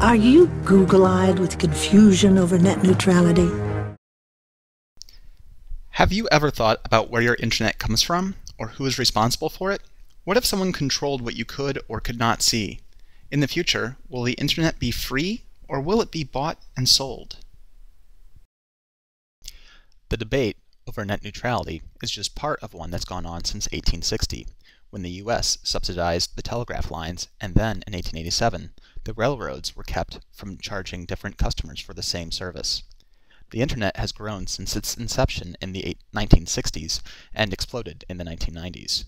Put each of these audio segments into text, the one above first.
Are you Google-eyed with confusion over net neutrality? Have you ever thought about where your internet comes from, or who is responsible for it? What if someone controlled what you could or could not see? In the future, will the internet be free, or will it be bought and sold? The debate over net neutrality is just part of one that's gone on since 1860, when the U.S. subsidized the telegraph lines, and then in 1887, the railroads were kept from charging different customers for the same service. The internet has grown since its inception in the 1960s and exploded in the 1990s.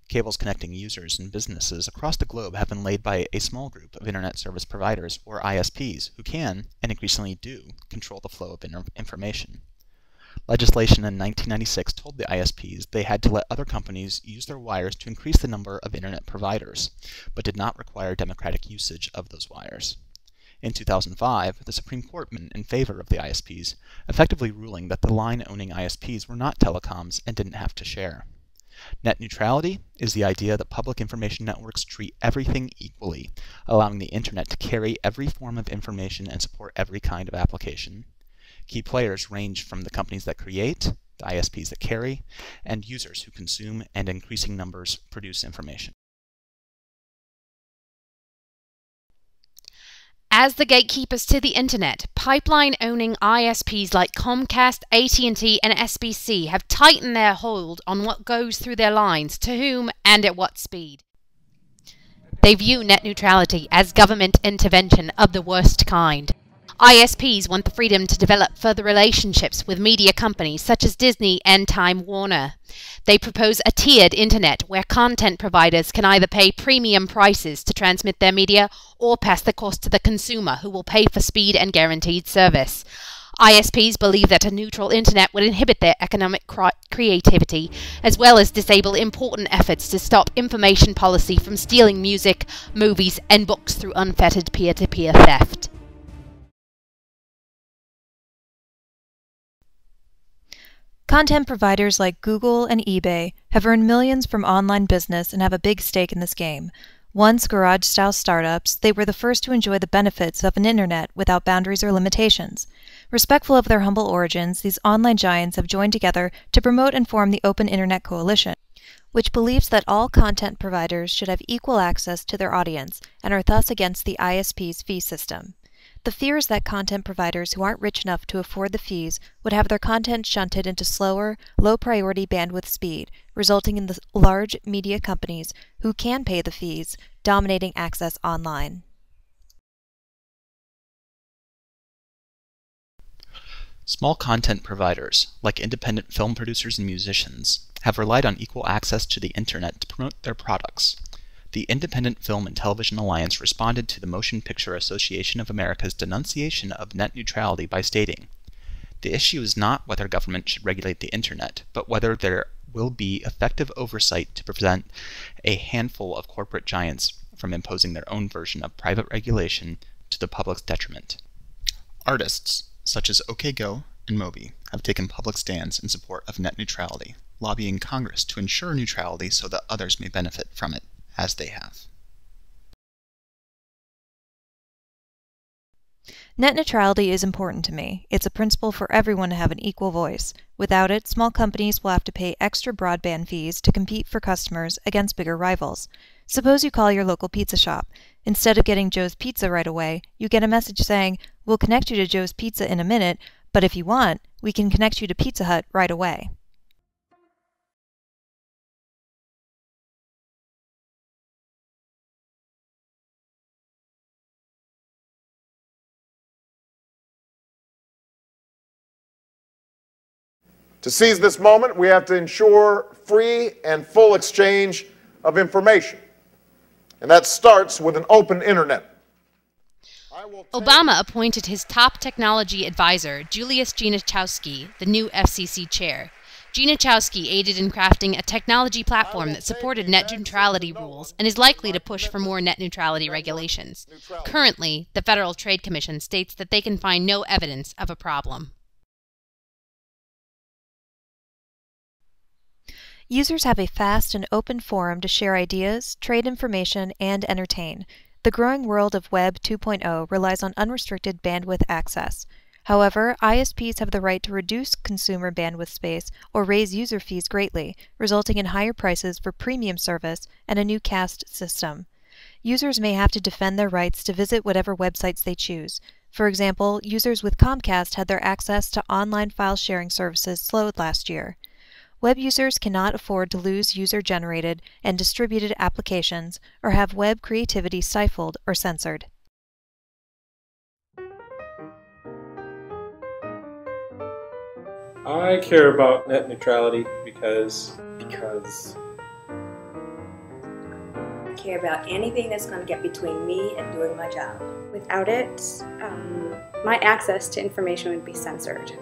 Cables connecting users and businesses across the globe have been laid by a small group of internet service providers, or ISPs, who can, and increasingly do, control the flow of information. Legislation in 1996 told the ISPs they had to let other companies use their wires to increase the number of internet providers, but did not require democratic usage of those wires. In 2005, the Supreme Court went in favor of the ISPs, effectively ruling that the line-owning ISPs were not telecoms and didn't have to share. Net neutrality is the idea that public information networks treat everything equally, allowing the internet to carry every form of information and support every kind of application. Key players range from the companies that create, the ISPs that carry, and users who consume and in increasing numbers produce information. As the gatekeepers to the internet, pipeline-owning ISPs like Comcast, AT&T, and SBC have tightened their hold on what goes through their lines, to whom, and at what speed. They view net neutrality as government intervention of the worst kind. ISPs want the freedom to develop further relationships with media companies such as Disney and Time Warner. They propose a tiered internet where content providers can either pay premium prices to transmit their media or pass the cost to the consumer, who will pay for speed and guaranteed service. ISPs believe that a neutral internet would inhibit their economic creativity, as well as disable important efforts to stop information policy from stealing music, movies, and books through unfettered peer-to-peer theft. Content providers like Google and eBay have earned millions from online business and have a big stake in this game. Once garage-style startups, they were the first to enjoy the benefits of an internet without boundaries or limitations. Respectful of their humble origins, these online giants have joined together to promote and form the Open Internet Coalition, which believes that all content providers should have equal access to their audience and are thus against the ISP's fee system. The fear is that content providers who aren't rich enough to afford the fees would have their content shunted into slower, low-priority bandwidth speed, resulting in the large media companies who can pay the fees dominating access online. Small content providers, like independent film producers and musicians, have relied on equal access to the internet to promote their products. The Independent Film and Television Alliance responded to the Motion Picture Association of America's denunciation of net neutrality by stating, "The issue is not whether government should regulate the internet, but whether there will be effective oversight to prevent a handful of corporate giants from imposing their own version of private regulation to the public's detriment." Artists, such as OK Go and Moby, have taken public stands in support of net neutrality, lobbying Congress to ensure neutrality so that others may benefit from it, as they have. Net neutrality is important to me. It's a principle for everyone to have an equal voice. Without it, small companies will have to pay extra broadband fees to compete for customers against bigger rivals. Suppose you call your local pizza shop. Instead of getting Joe's Pizza right away, you get a message saying, "We'll connect you to Joe's Pizza in a minute, but if you want, we can connect you to Pizza Hut right away." To seize this moment, we have to ensure free and full exchange of information. And that starts with an open internet. Obama appointed his top technology advisor, Julius Genachowski, the new FCC chair. Genachowski aided in crafting a technology platform that supported net neutrality rules and is likely to push for more net neutrality regulations. Currently, the Federal Trade Commission states that they can find no evidence of a problem. Users have a fast and open forum to share ideas, trade information, and entertain. The growing world of Web 2.0 relies on unrestricted bandwidth access. However, ISPs have the right to reduce consumer bandwidth space or raise user fees greatly, resulting in higher prices for premium service and a new caste system. Users may have to defend their rights to visit whatever websites they choose. For example, users with Comcast had their access to online file sharing services slowed last year. Web users cannot afford to lose user-generated and distributed applications or have web creativity stifled or censored. I care about net neutrality because I care about anything that's going to get between me and doing my job. Without it, my access to information would be censored.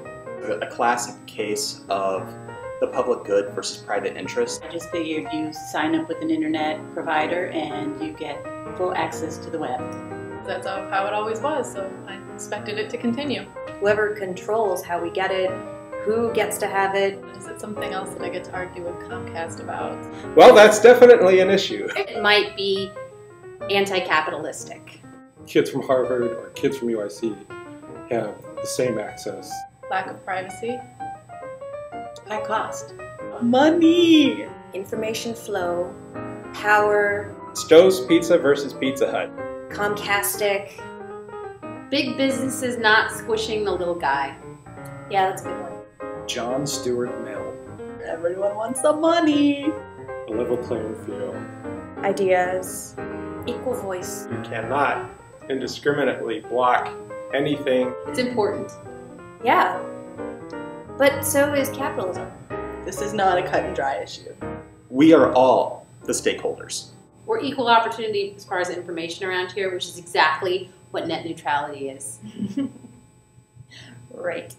A classic case of the public good versus private interest. I just figured you sign up with an internet provider and you get full access to the web. That's how it always was, so I expected it to continue. Whoever controls how we get it, who gets to have it. Is it something else that I get to argue with Comcast about? Well, that's definitely an issue. It might be anti-capitalistic. Kids from Harvard or kids from UIC have the same access. Lack of privacy. High cost. Money! Information flow, power. Stove's Pizza versus Pizza Hut. Comcastic. Big businesses not squishing the little guy. Yeah, that's a good one. John Stuart Mill. Everyone wants the money! A level playing field. Ideas. Equal voice. You cannot indiscriminately block anything. It's important. Yeah. But so is capitalism. This is not a cut and dry issue. We are all the stakeholders. We're equal opportunity as far as information around here, which is exactly what net neutrality is. Right.